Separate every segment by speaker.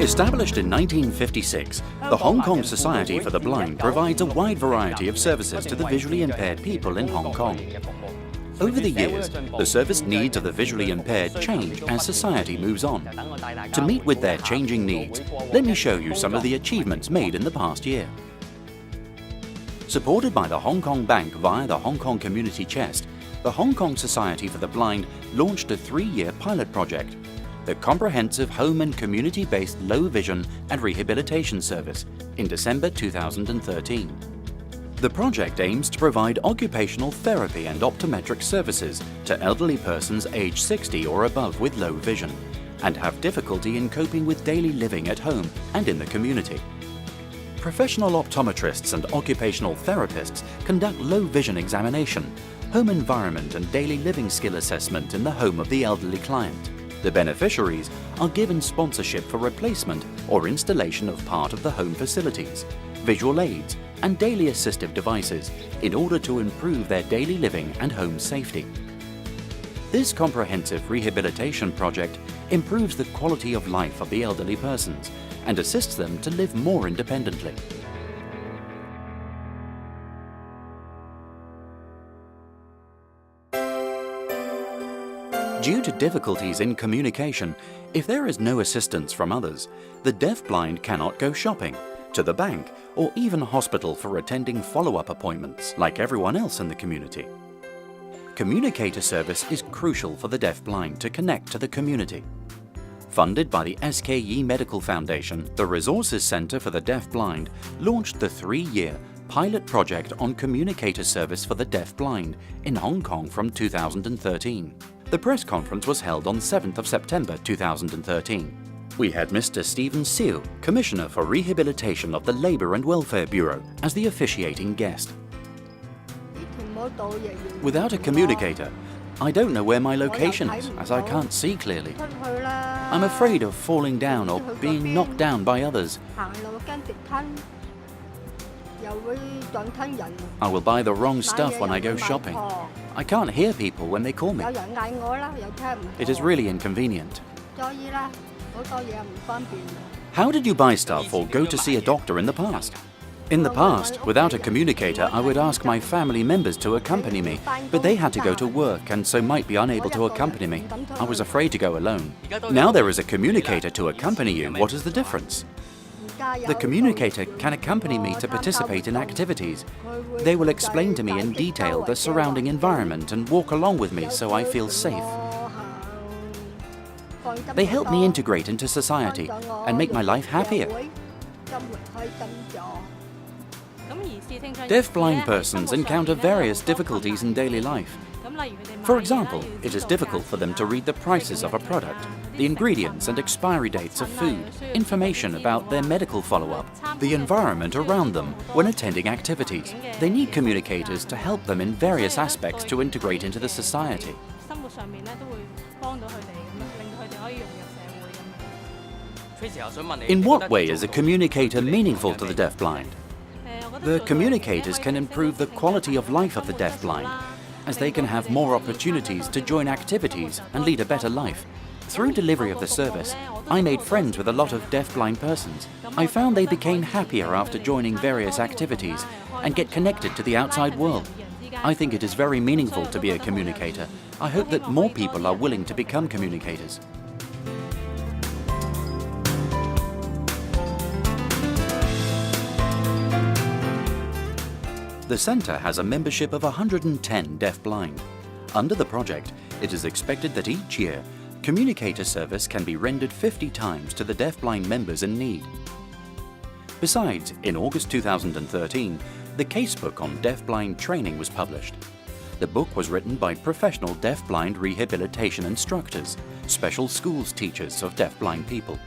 Speaker 1: Established in 1956, the Hong Kong Society for the Blind provides a wide variety of services to the visually impaired people in Hong Kong. Over the years, the service needs of the visually impaired change as society moves on. To meet with their changing needs, let me show you some of the achievements made in the past year. Supported by the Hong Kong Bank via the Hong Kong Community Chest, the Hong Kong Society for the Blind launched a 3-year pilot project, the Comprehensive Home and Community-Based Low Vision and Rehabilitation Service, in December 2013. The project aims to provide occupational therapy and optometric services to elderly persons aged 60 or above with low vision and have difficulty in coping with daily living at home and in the community. Professional optometrists and occupational therapists conduct low vision examination, home environment and daily living skill assessment in the home of the elderly client. The beneficiaries are given sponsorship for replacement or installation of part of the home facilities, visual aids and daily assistive devices in order to improve their daily living and home safety. This comprehensive rehabilitation project improves the quality of life of the elderly persons and assists them to live more independently. Due to difficulties in communication, if there is no assistance from others, the deafblind cannot go shopping, to the bank, or even hospital for attending follow-up appointments like everyone else in the community. Communicator service is crucial for the deafblind to connect to the community. Funded by the SKE Medical Foundation, the Resources Centre for the Deafblind launched the 3-year pilot project on communicator service for the deafblind in Hong Kong from 2013. The press conference was held on 7th of September 2013. We had Mr. Stephen Seal, Commissioner for Rehabilitation of the Labour and Welfare Bureau, as the officiating guest. Without a communicator, I don't know where my location is, as I can't see clearly. I'm afraid of falling down or being knocked down by others. I will buy the wrong stuff when I go shopping. I can't hear people when they call me. It is really inconvenient. How did you buy stuff or go to see a doctor in the past? In the past, without a communicator, I would ask my family members to accompany me, but they had to go to work and so might be unable to accompany me. I was afraid to go alone. Now there is a communicator to accompany you. What is the difference? The communicator can accompany me to participate in activities. They will explain to me in detail the surrounding environment and walk along with me so I feel safe. They help me integrate into society and make my life happier. Deaf-blind persons encounter various difficulties in daily life. For example, it is difficult for them to read the prices of a product, the ingredients and expiry dates of food, information about their medical follow-up, the environment around them when attending activities. They need communicators to help them in various aspects to integrate into the society. In what way is a communicator meaningful to the deafblind? The communicators can improve the quality of life of the deafblind, as they can have more opportunities to join activities and lead a better life. Through delivery of the service, I made friends with a lot of deafblind persons. I found they became happier after joining various activities and get connected to the outside world. I think it is very meaningful to be a communicator. I hope that more people are willing to become communicators. The centre has a membership of 110 deafblind. Under the project, it is expected that each year, communicator service can be rendered 50 times to the deafblind members in need. Besides, in August 2013, the casebook on deafblind training was published. The book was written by professional deafblind rehabilitation instructors, special schools teachers of deafblind people.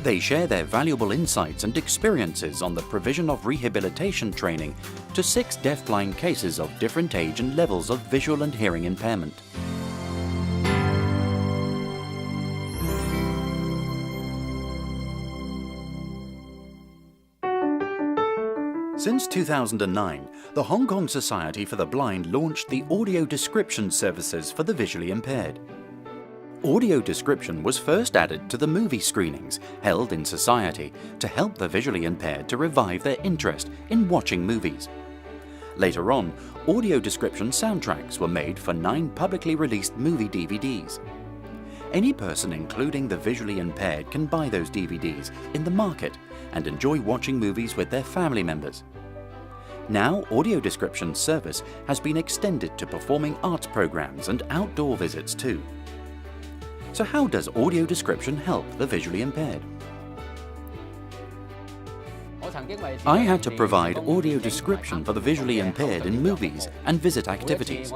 Speaker 1: They share their valuable insights and experiences on the provision of rehabilitation training to 6 deafblind cases of different age and levels of visual and hearing impairment. Since 2009, the Hong Kong Society for the Blind launched the audio description services for the visually impaired. Audio description was first added to the movie screenings held in society to help the visually impaired to revive their interest in watching movies. Later on, audio description soundtracks were made for 9 publicly released movie DVDs. Any person, including the visually impaired, can buy those DVDs in the market and enjoy watching movies with their family members. Now, audio description service has been extended to performing arts programs and outdoor visits too. So how does audio description help the visually impaired? I had to provide audio description for the visually impaired in movies and visit activities.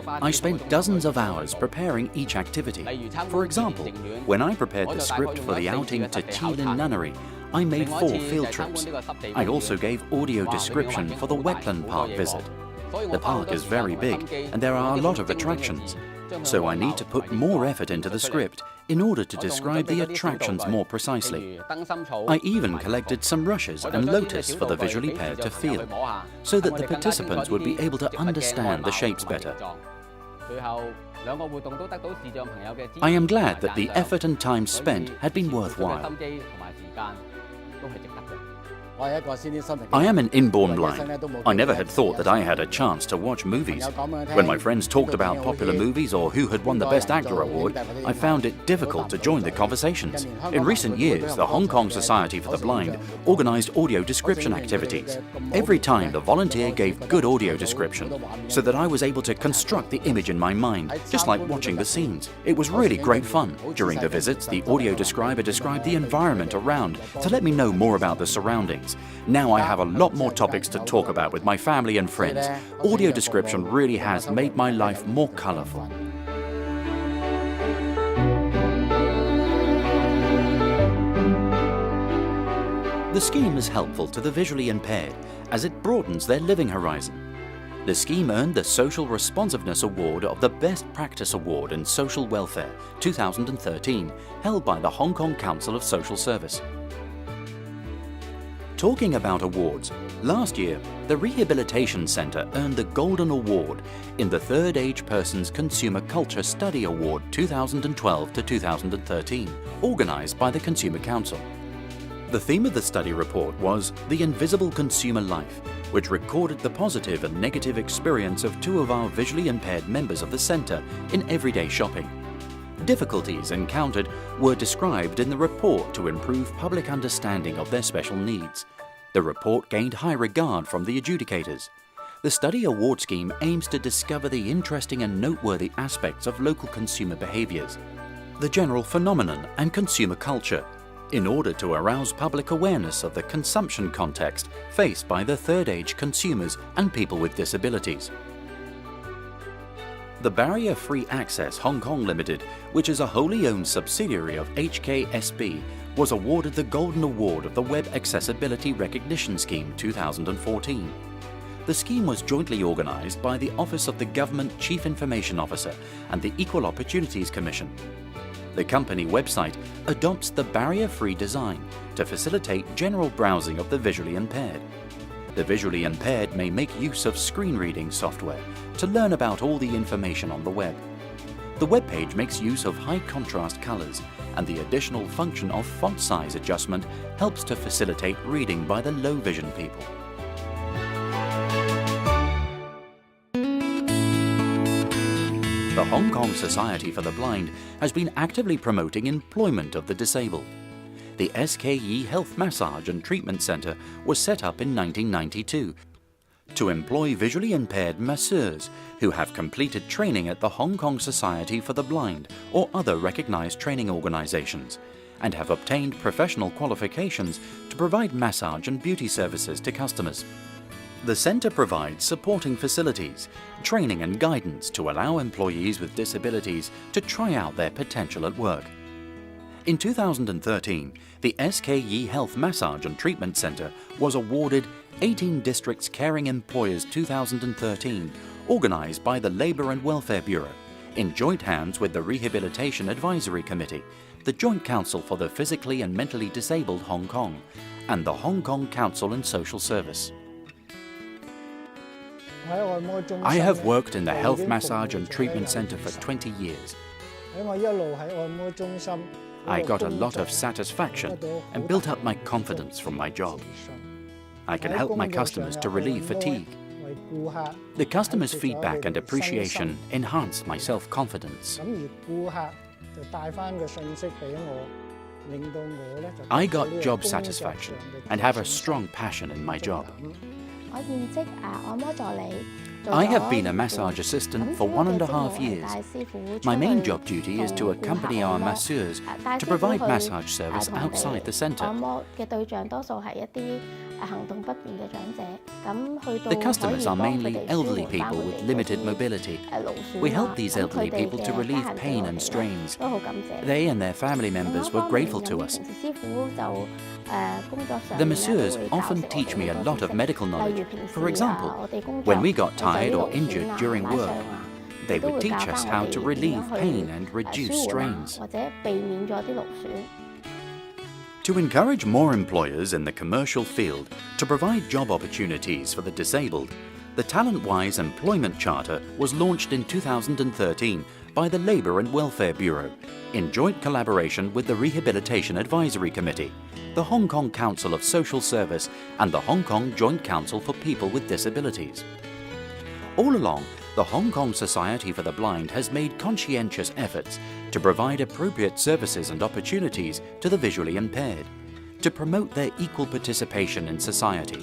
Speaker 1: I spent dozens of hours preparing each activity. For example, when I prepared the script for the outing to Qilin Nunnery, I made 4 field trips. I also gave audio description for the wetland park visit. The park is very big and there are a lot of attractions. So I need to put more effort into the script in order to describe the attractions more precisely. I even collected some rushes and lotus for the visually impaired to feel, so that the participants would be able to understand the shapes better. I am glad that the effort and time spent had been worthwhile. I am an inborn blind. I never had thought that I had a chance to watch movies. When my friends talked about popular movies or who had won the Best Actor award, I found it difficult to join the conversations. In recent years, the Hong Kong Society for the Blind organized audio description activities. Every time the volunteer gave good audio description, so that I was able to construct the image in my mind, just like watching the scenes. It was really great fun. During the visits, the audio describer described the environment around to let me know more about the surroundings. Now I have a lot more topics to talk about with my family and friends. Audio description really has made my life more colorful. The scheme is helpful to the visually impaired as it broadens their living horizon. The scheme earned the Social Responsiveness Award of the Best Practice Award in Social Welfare 2013, held by the Hong Kong Council of Social Service. Talking about awards, last year, the Rehabilitation Centre earned the Golden Award in the Third Age Persons Consumer Culture Study Award 2012 to 2013, organised by the Consumer Council. The theme of the study report was The Invisible Consumer Life, which recorded the positive and negative experience of 2 of our visually impaired members of the centre in everyday shopping. Difficulties encountered were described in the report to improve public understanding of their special needs. The report gained high regard from the adjudicators. The study award scheme aims to discover the interesting and noteworthy aspects of local consumer behaviours, the general phenomenon and consumer culture, in order to arouse public awareness of the consumption context faced by the third age consumers and people with disabilities. The Barrier-Free Access Hong Kong Limited, which is a wholly owned subsidiary of HKSB, was awarded the Golden Award of the Web Accessibility Recognition Scheme 2014. The scheme was jointly organised by the Office of the Government Chief Information Officer and the Equal Opportunities Commission. The company website adopts the barrier-free design to facilitate general browsing of the visually impaired. The visually impaired may make use of screen reading software to learn about all the information on the web. The web page makes use of high contrast colors, and the additional function of font size adjustment helps to facilitate reading by the low vision people. The Hong Kong Society for the Blind has been actively promoting employment of the disabled. The SKE Health Massage and Treatment Centre was set up in 1992 to employ visually impaired masseurs who have completed training at the Hong Kong Society for the Blind or other recognised training organisations and have obtained professional qualifications to provide massage and beauty services to customers. The centre provides supporting facilities, training and guidance to allow employees with disabilities to try out their potential at work. In 2013, the SKE Health Massage and Treatment Centre was awarded 18 Districts Caring Employers 2013, organised by the Labour and Welfare Bureau, in joint hands with the Rehabilitation Advisory Committee, the Joint Council for the Physically and Mentally Disabled Hong Kong, and the Hong Kong Council and Social Service. I have worked in the Health Massage and Treatment Centre for 20 years. I got a lot of satisfaction and built up my confidence from my job. I can help my customers to relieve fatigue. The customers' feedback and appreciation enhanced my self-confidence. I got job satisfaction and have a strong passion in my job. I have been a massage assistant for 1.5 years. My main job duty is to accompany our masseurs to provide massage service outside the centre. The customers are mainly elderly people with limited mobility. We help these elderly people to relieve pain and strains. They and their family members were grateful to us. The masseurs often teach me a lot of medical knowledge. For example, when we got tired or injured during work, they would teach us how to relieve pain and reduce strains. To encourage more employers in the commercial field to provide job opportunities for the disabled, the Talent-Wise Employment Charter was launched in 2013 by the Labour and Welfare Bureau in joint collaboration with the Rehabilitation Advisory Committee, the Hong Kong Council of Social Service and the Hong Kong Joint Council for People with Disabilities. All along, the Hong Kong Society for the Blind has made conscientious efforts to provide appropriate services and opportunities to the visually impaired, to promote their equal participation in society.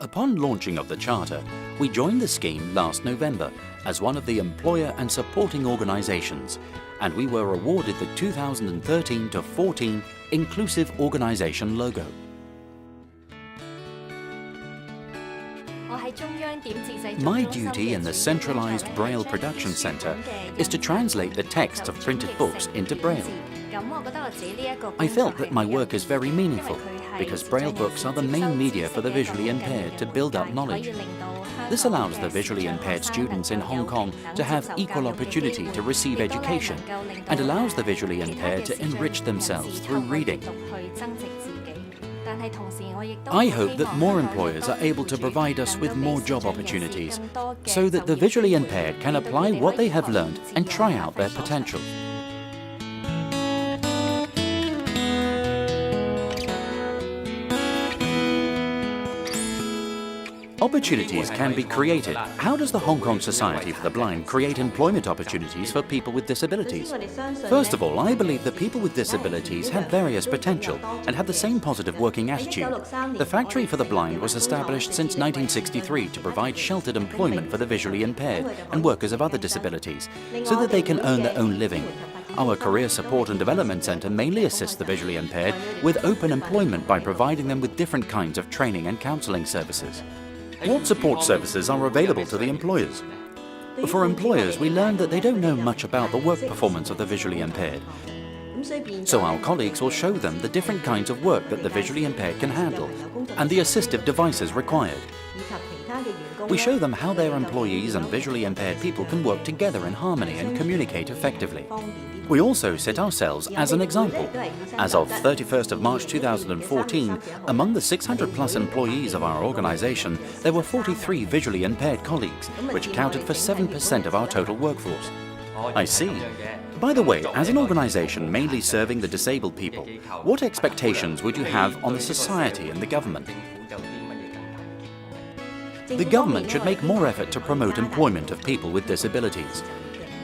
Speaker 1: Upon launching of the Charter, we joined the scheme last November as one of the employer and supporting organisations, and we were awarded the 2013-14 Inclusive Organisation logo. My duty in the centralised Braille Production Centre is to translate the texts of printed books into Braille. I felt that my work is very meaningful because Braille books are the main media for the visually impaired to build up knowledge. This allows the visually impaired students in Hong Kong to have equal opportunity to receive education and allows the visually impaired to enrich themselves through reading. I hope that more employers are able to provide us with more job opportunities so that the visually impaired can apply what they have learned and try out their potential. Opportunities can be created. How does the Hong Kong Society for the Blind create employment opportunities for people with disabilities? First of all, I believe that people with disabilities have various potential and have the same positive working attitude. The Factory for the Blind was established since 1963 to provide sheltered employment for the visually impaired and workers of other disabilities so that they can earn their own living. Our Career Support and Development Centre mainly assists the visually impaired with open employment by providing them with different kinds of training and counselling services. What support services are available to the employers? For employers, we learned that they don't know much about the work performance of the visually impaired. So our colleagues will show them the different kinds of work that the visually impaired can handle and the assistive devices required. We show them how their employees and visually impaired people can work together in harmony and communicate effectively. We also set ourselves as an example. As of 31st of March 2014, among the 600 plus employees of our organisation, there were 43 visually impaired colleagues, which accounted for 7% of our total workforce. I see. By the way, as an organisation mainly serving the disabled people, what expectations would you have on the society and the government? The government should make more effort to promote employment of people with disabilities.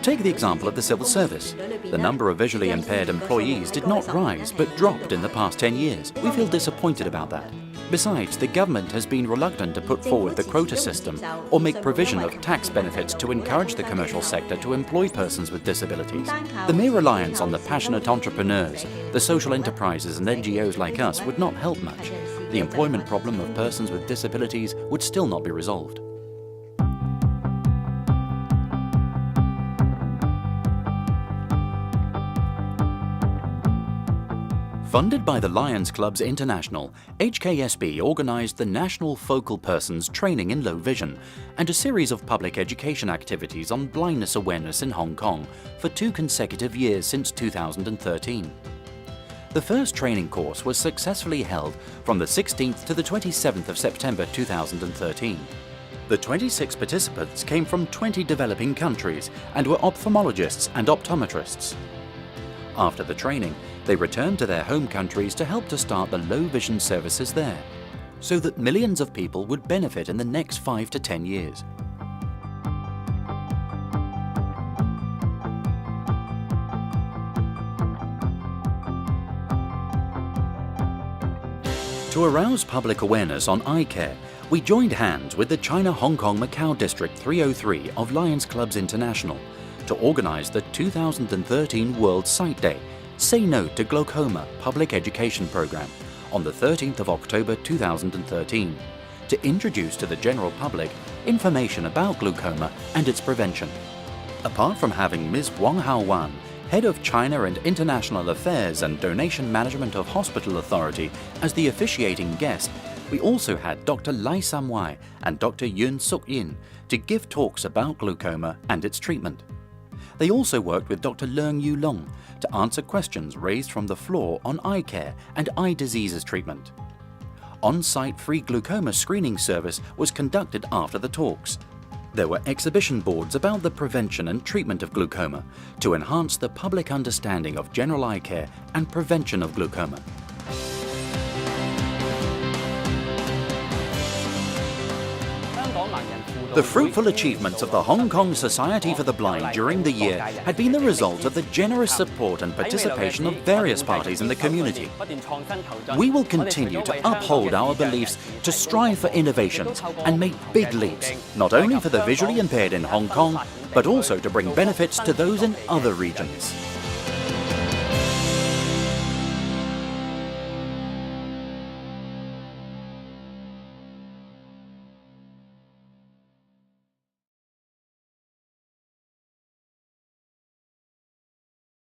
Speaker 1: Take the example of the civil service. The number of visually impaired employees did not rise but dropped in the past 10 years. We feel disappointed about that. Besides, the government has been reluctant to put forward the quota system or make provision of tax benefits to encourage the commercial sector to employ persons with disabilities. The mere reliance on the passionate entrepreneurs, the social enterprises and NGOs like us would not help much. The employment problem of persons with disabilities would still not be resolved. Funded by the Lions Clubs International, HKSB organised the National Focal Persons Training in Low Vision and a series of public education activities on blindness awareness in Hong Kong for 2 consecutive years since 2013. The first training course was successfully held from the 16th to the 27th of September 2013. The 26 participants came from 20 developing countries and were ophthalmologists and optometrists. After the training, they returned to their home countries to help to start the low vision services there, so that millions of people would benefit in the next 5 to 10 years. To arouse public awareness on eye care, we joined hands with the China-Hong Kong-Macau District 303 of Lions Clubs International to organize the 2013 World Sight Day, Say No to Glaucoma public education program on the 13th of October 2013 to introduce to the general public information about glaucoma and its prevention. Apart from having Ms. Wang Haowan, Head of China and International Affairs and Donation Management of Hospital Authority, as the officiating guest, we also had Dr. Lai Samwai and Dr. Yun Suk Yin to give talks about glaucoma and its treatment. They also worked with Dr. Leung Yu Long to answer questions raised from the floor on eye care and eye diseases treatment. On-site free glaucoma screening service was conducted after the talks. There were exhibition boards about the prevention and treatment of glaucoma to enhance the public understanding of general eye care and prevention of glaucoma. The fruitful achievements of the Hong Kong Society for the Blind during the year had been the result of the generous support and participation of various parties in the community. We will continue to uphold our beliefs, to strive for innovations and make big leaps, not only for the visually impaired in Hong Kong, but also to bring benefits to those in other regions.